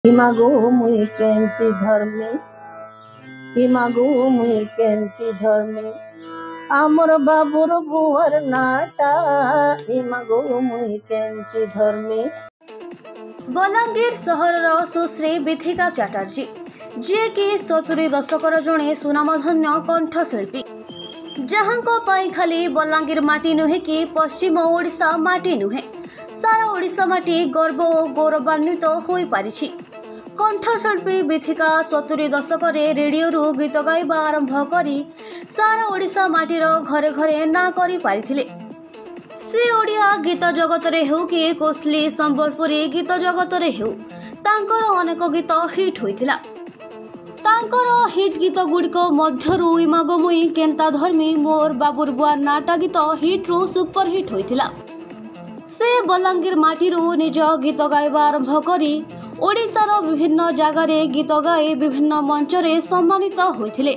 हिमागो मुई केंती धर्मे हिमागो मुई केंती धर्मे आमर बाबुर बुआर नाटा हिमागो मुई केंती धर्मे। बलांगीर सहर सुश्री विथिका चैटर्जी जी कि 70 दशकर जड़े सुनामधन्य कंठशिल्पी जहाँ खाली बलांगीर माटी नुहे कि पश्चिम ओडिशा माटी नुहे सारा ओडिशा माटी गर्व और गौरवान्वित हो पारिछि। कंठशिल्पी विथिका 70 दशक रेडियो गीत गाइबा आरंभ करी सारा ओडिशा माटीर घरे घरे ना करि पारिथिले। से ओडिया गीत जगत रे हो कि कोसली संबलपुरी गीत जगत रे हो तांकर अनेक गीत हिट होइथिला। तांकर हिट गीत गुड़िक मध्यरु इमागो मुई केंता धर्मी मोर बाबुर बुआ नाटा गीत हिट रु सुपर हिट होइथिला। से बलांगीर माटीरु निज गीत गाइबा आरंभ करी ओडिशार विभिन्न जगार गीत गाई विभिन्न मंच रे सम्मानित होइथिले।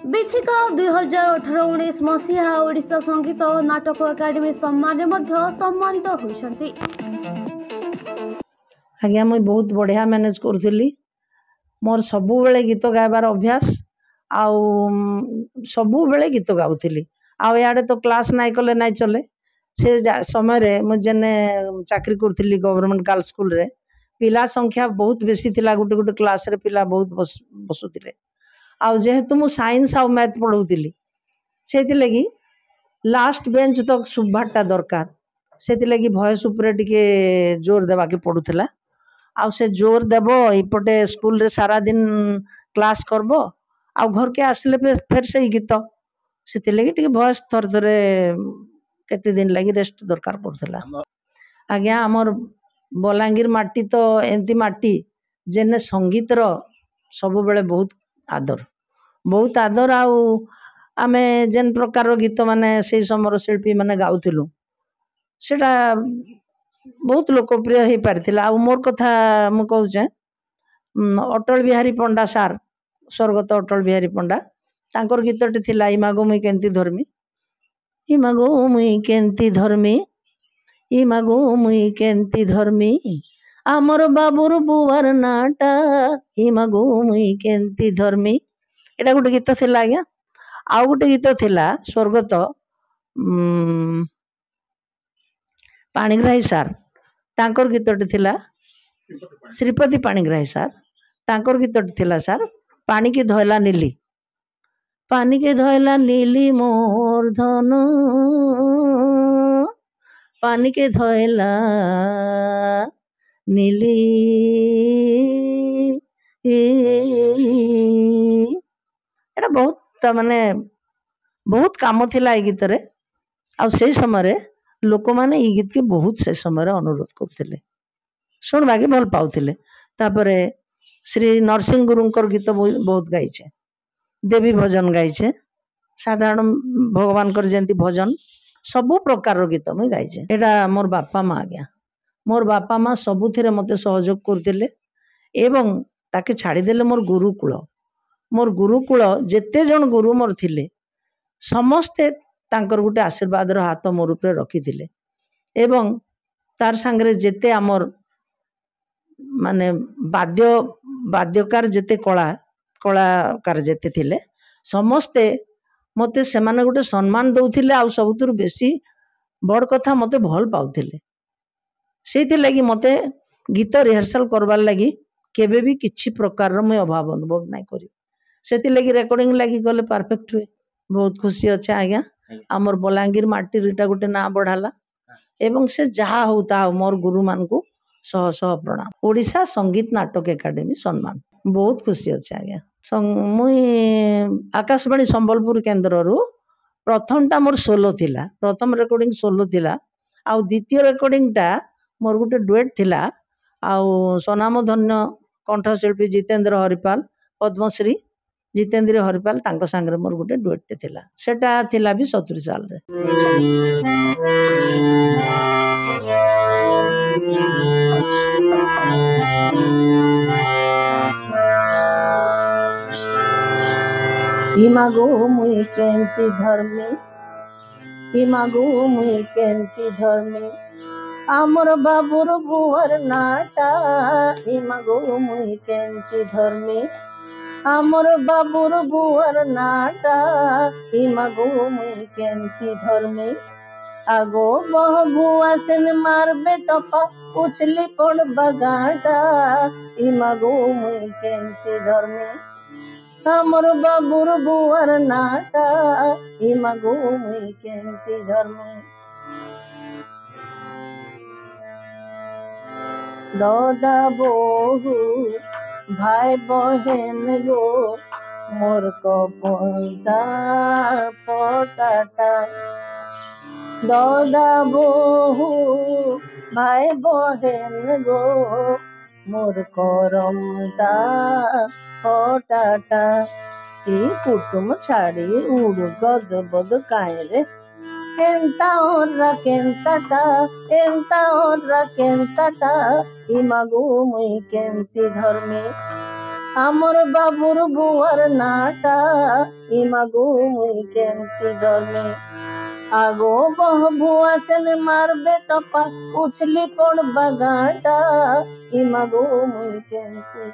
विथिका 2018-19 मसीहा ओडिशा संगीत नाटक एकाडेमी सम्मान रे मध्य सम्मानित होइछंती। आज्ञा मुई बहुत बढ़िया मैनेज करथली। मोर सबु बेले गीत गाइबार अभ्यास आउ सबु बेले गीत गाउथली। आउ याडे तो क्लास नाइ कले नाइ चले। से समय रे मु जेने चाकरी करथली गवर्नमेंट गर्ल्स स्कूल रे पिला संख्या बहुत बेसी थिला। गुटे गुटे क्लास रे पिला बहुत बसुथिले। आउ जेहेतु मु साइंस आउ मैथ पढ़ौथली सेति लगी लास्ट बेंच तक सुभाटा दरकार सेति लगी वॉइस ऊपर टिके जोर देबा के पड़ुथला। आउ से जोर देबो इपटे स्कूल रे सारा दिन क्लास करबो आउ घर के आसले फिर से गीत सेति लगी टिके वॉइस थर थरे केते दिन लगी रेस्ट दरकार पड़ुथला। आज्ञा हमर बलांगीर माटी तो एंती माटी जेने संगीत रो सब बेले बहुत आदर आउ आमे जेन प्रकार गीत माने से समर शिल्पी माने गाउथिलु सेटा बहुत लोकप्रिय हो पारिथिला। आउ मोर कथा मु कहूचे अटल बिहारी पंडा सार स्वर्गत अटल बिहारी पंडा तांकर गीतटे थिला इमागो मुई केंती धर्मी इमागो मुई केंती धर्मी इमागो मुई केंती धर्मी आमर बाबुर बुआर नाटा इमागो मुई केंती धर्मी एटा गोटे गीत थिला। आज्ञा आउ गोटे गीत थिला स्वर्गत पाणिग्राही सार तांकर गीतटे थिला श्रीपति पाणिग्राही सार तांकर गीतटे थिला सार पानी के धोइला नीली मोर धन पानी के धोइला नीली एटा बहुत माने बहुत काम थिला ए गीत रे। आ से समय रे लोक माने ई गीत के बहुत से समय रे अनुरोध करथिले सुनबा के भल पाउथिले। तापरे श्री नरसिंह गुरुंकर गीत बहुत गाइछे देवी भजन गाइछे साधारण भगवान कर जेंती भजन सबु प्रकार गीत मुई गाइछे। एटा मोर बापा माँ आज्ञा मोर बापा माँ सबुथिरे मते सहयोग करथिले एवं ताके छाड़ी देले मोर गुरुकुल जेते जन गुरु मोर थिले समस्ते तांकर गुटे आशीर्वाद रो हाथ मोर ऊपर रखिथिले एवं तार संगरे जेते आमर माने वाद्यकार जेते कलाकार जेते थिले समस्ते मते सेमाने गुटे सम्मान दउथिले आउ सबुतुर बेसी बड़ कथा मते भल पाउथिले। सेति लगी मते गीत रिहर्सल करबार लगी केबे भी किछि प्रकार रो मैं अभाव अनुभव नाइ करी सेति लगी रेकॉर्डिंग लगी गले परफेक्ट हुए बहुत खुशी अच्छे। आज्ञा आमर बलांगीर माटी रीटा गुटे ना बढ़ाला एवं से जहा होता मोर गुरु मान को सह सह प्रणाम। ओडिशा संगीत नाटक एकाडेमी सम्मान बहुत खुशी अच्छे। आज्ञा मुई आकाशवाणी संबलपुर केन्द्र रु प्रथम टा मोर सोलो थिला प्रथम रेकॉर्डिंग सोलो थिला आउ द्वितीय रेकॉर्डिंग टा मोर गुटे डुएट थिला आउ सनामधन्य कंठशिल्पी जितेंद्र हरिपाल पद्मश्री जितेंद्र हरिपाल तांको संगे मोर गुटे डुएट थिला सेटा थिला भी 70 साल रे। इमागो मुई केंती धर्मी इमागो मुई केंती धर्मी আমার বাবুর বুয়ার নাটা ইমাগো মুই কেমতি ধর্মে আমার বাবুর বুয়ার নাটা ইমাগো মুই কেমতি ধর্মে আগো বহ বুয়া সেন মারবে তপা উছলি পড়বা গাঁটা ইমাগো মুই কেমতি ধর্মে আমার বাবুর বুয়ার নাটা ইমাগো মুই কেমতি ধর্মে দাদা বহু ভাই বহেন গো মোর কপলটা পটাটা দাদা বহু ভাই বহেন গো মোর করমটা পটাটা কি কুটুম ছাড়ি উড়ু গজবদ কায়রে কেন্তা ওরা কেন্তাটা ইমাগো মুই কেমতি ধর্মে আমার বাবুর বুয়ার নাটা ইমাগো মুই কেমতি ধর্মে আগো বহ বুয়া সেন মারবে তপা উছলি পড়বা গাঁটা ইমাগো মুই কেমতি